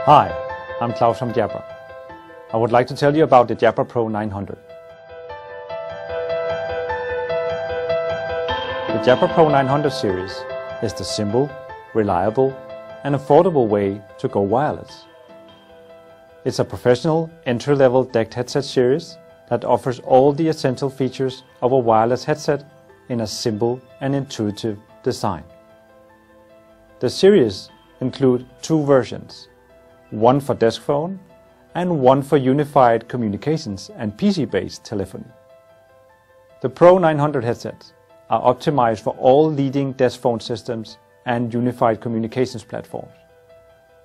Hi, I'm Klaus from Jabra. I would like to tell you about the Jabra Pro 900. The Jabra Pro 900 series is the simple, reliable and affordable way to go wireless. It's a professional entry-level DECT headset series that offers all the essential features of a wireless headset in a simple and intuitive design. The series includes two versions, one for desk phone and one for unified communications and PC-based telephony. The Pro 900 headsets are optimized for all leading desk phone systems and unified communications platforms,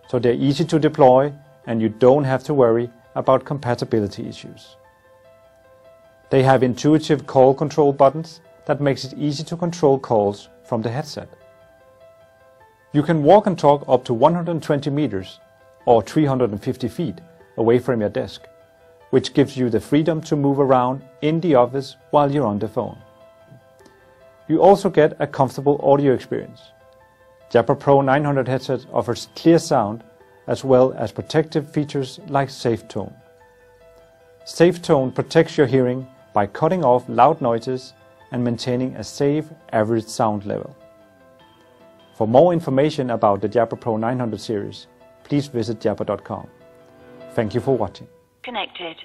so they're easy to deploy and you don't have to worry about compatibility issues. They have intuitive call control buttons that makes it easy to control calls from the headset. You can walk and talk up to 120 meters or 350 feet away from your desk, which gives you the freedom to move around in the office while you're on the phone. You also get a comfortable audio experience. Jabra Pro 900 headset offers clear sound as well as protective features like SafeTone. SafeTone protects your hearing by cutting off loud noises and maintaining a safe average sound level. For more information about the Jabra Pro 900 series, please visit jabra.com. Thank you for watching. Connected.